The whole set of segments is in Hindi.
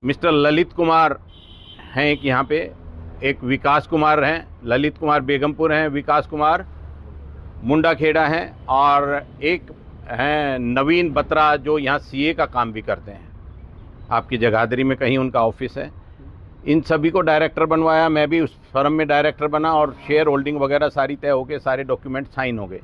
मिस्टर ललित कुमार हैं एक यहाँ पे, एक विकास कुमार हैं, ललित कुमार बेगमपुर हैं, विकास कुमार मुंडा खेड़ा हैं, और एक हैं नवीन बत्रा जो यहाँ सीए का काम भी करते हैं। आपकी जगाधरी में कहीं उनका ऑफिस है। इन सभी को डायरेक्टर बनवाया, मैं भी उस फर्म में डायरेक्टर बना और शेयर होल्डिंग वगैरह सारी तय हो गए, सारे डॉक्यूमेंट साइन हो गए।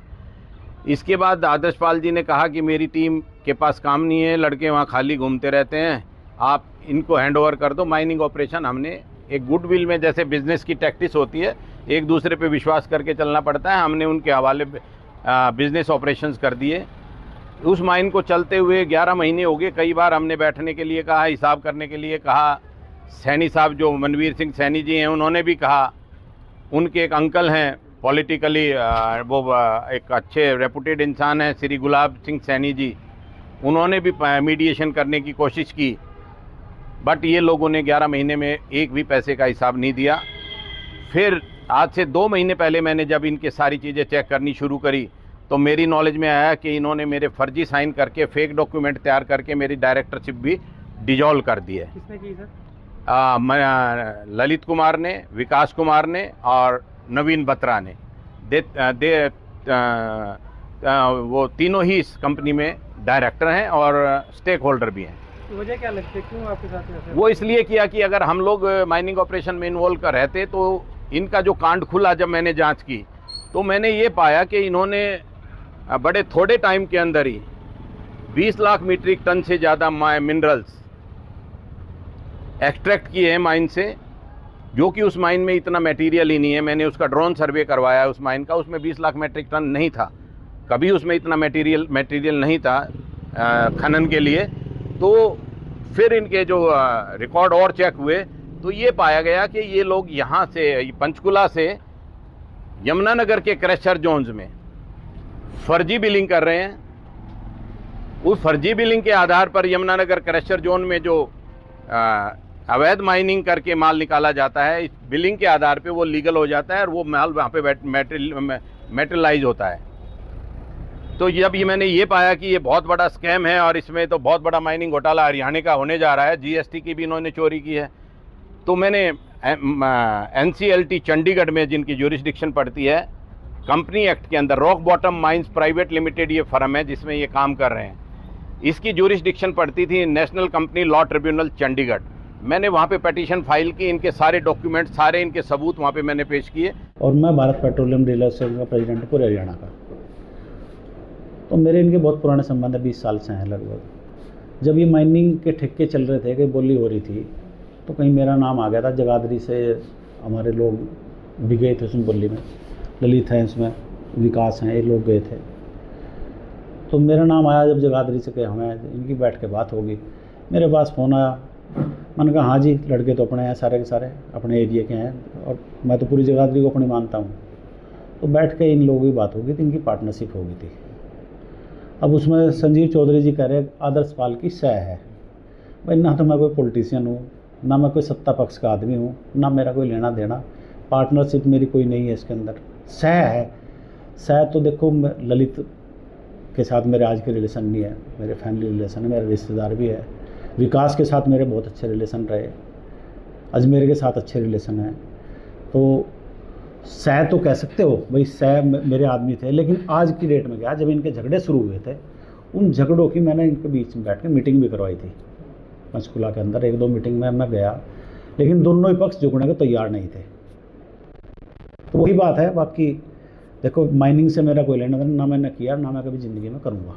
इसके बाद आदर्श पाल जी ने कहा कि मेरी टीम के पास काम नहीं है, लड़के वहाँ खाली घूमते रहते हैं, आप इनको हैंड ओवर कर दो। माइनिंग ऑपरेशन हमने एक गुडविल में, जैसे बिजनेस की टैक्टिस होती है, एक दूसरे पे विश्वास करके चलना पड़ता है, हमने उनके हवाले बिजनेस ऑपरेशंस कर दिए। उस माइन को चलते हुए 11 महीने हो गए। कई बार हमने बैठने के लिए कहा, हिसाब करने के लिए कहा। सैनी साहब जो मनवीर सिंह सैनी जी हैं, उन्होंने भी कहा। उनके एक अंकल हैं पॉलिटिकली, वो एक अच्छे रेपुटेड इंसान हैं, श्री गुलाब सिंह सैनी जी, उन्होंने भी मीडिएशन करने की कोशिश की, बट ये लोगों ने 11 महीने में एक भी पैसे का हिसाब नहीं दिया। फिर आज से 2 महीने पहले मैंने जब इनके सारी चीज़ें चेक करनी शुरू करी तो मेरी नॉलेज में आया कि इन्होंने मेरे फर्जी साइन करके फेक डॉक्यूमेंट तैयार करके मेरी डायरेक्टरशिप भी डिजॉल्व कर दी है। किसने की सर? ललित कुमार ने, विकास कुमार ने और नवीन बत्रा ने। वो तीनों ही इस कंपनी में डायरेक्टर हैं और स्टेक होल्डर भी हैं। वजह क्या लगती है, क्यों आपके साथ ऐसा? वो इसलिए किया कि अगर हम लोग माइनिंग ऑपरेशन में इन्वॉल्व कर रहते तो इनका जो कांड खुला, जब मैंने जांच की तो मैंने ये पाया कि इन्होंने बड़े थोड़े टाइम के अंदर ही 20 लाख मीट्रिक टन से ज़्यादा मिनरल्स एक्सट्रैक्ट किए हैं माइन से, जो कि उस माइन में इतना मटेरियल ही नहीं है। मैंने उसका ड्रोन सर्वे करवाया उस माइन का, उसमें 20 लाख मीट्रिक टन नहीं था, कभी उसमें इतना मटेरियल नहीं था खनन के लिए। तो फिर इनके जो रिकॉर्ड और चेक हुए तो ये पाया गया कि ये लोग यहाँ से पंचकुला से यमुनानगर के क्रशर जोन्स में फर्जी बिलिंग कर रहे हैं। उस फर्जी बिलिंग के आधार पर यमुनानगर क्रशर जोन में जो अवैध माइनिंग करके माल निकाला जाता है, इस बिलिंग के आधार पे वो लीगल हो जाता है और वो माल वहाँ पे मेटेरियलाइज होता है। तो जब ये मैंने ये पाया कि ये बहुत बड़ा स्कैम है और इसमें तो बहुत बड़ा माइनिंग घोटाला हरियाणा का होने जा रहा है, जीएसटी की भी इन्होंने चोरी की है, तो मैंने एनसीएलटी चंडीगढ़ में, जिनकी ज्यूरिसडिक्शन पड़ती है कंपनी एक्ट के अंदर, rock bottom mines private limited ये फर्म है जिसमें ये काम कर रहे हैं, इसकी ज्यूरिसडिक्शन पड़ती थी national company law tribunal Chandigarh. मैंने वहाँ पे पिटीशन फाइल की, इनके सारे डॉक्यूमेंट, सारे इनके सबूत वहाँ पे मैंने पेश किए। और मैं भारत पेट्रोलियम डीलर्स का प्रेसिडेंट पूरे हरियाणा का, तो मेरे इनके बहुत पुराने संबंध है, 20 साल से हैं लगभग। जब ये माइनिंग के ठेके चल रहे थे, कि बोली हो रही थी, तो कहीं मेरा नाम आ गया था। जगाधरी से हमारे लोग भी गए थे उसमें बोली में, ललित हैं इसमें, विकास हैं, ये लोग गए थे। तो मेरा नाम आया जब जगाधरी से, कि हमें इनकी बैठ के बात होगी। मेरे पास फ़ोन आया, मैंने कहा हाँ जी, लड़के तो अपने हैं, सारे के सारे अपने एरिया के हैं और मैं तो पूरी जगाधरी को अपनी मानता हूँ। तो बैठ के इन लोगों की बात होगी, तो इनकी पार्टनरशिप होगी थी। अब उसमें संजीव चौधरी जी कह रहे आदर्श पाल की सह है। भाई ना तो मैं कोई पॉलिटिशियन हूँ, ना मैं कोई सत्ता पक्ष का आदमी हूँ, ना मेरा कोई लेना देना, पार्टनरशिप मेरी कोई नहीं है इसके अंदर। सह है, सह तो देखो ललित के साथ मेरे आज के रिलेशन नहीं है, मेरे फैमिली रिलेशन है, मेरे रिश्तेदार भी है। विकास के साथ मेरे बहुत अच्छे रिलेशन रहे, अजमेर के साथ अच्छे रिलेशन है। तो सह तो कह सकते हो भाई, सह मेरे आदमी थे। लेकिन आज की डेट में क्या, जब इनके झगड़े शुरू हुए थे, उन झगड़ों की मैंने इनके बीच में बैठ के मीटिंग भी करवाई थी पंचकुला के अंदर। 1-2 मीटिंग में मैं गया, लेकिन दोनों ही पक्ष झुकने को तैयार नहीं थे। तो वही बात है। बाकी देखो, माइनिंग से मेरा कोई लेना देना ना मैंने किया, ना मैं कभी ज़िंदगी में करूँगा।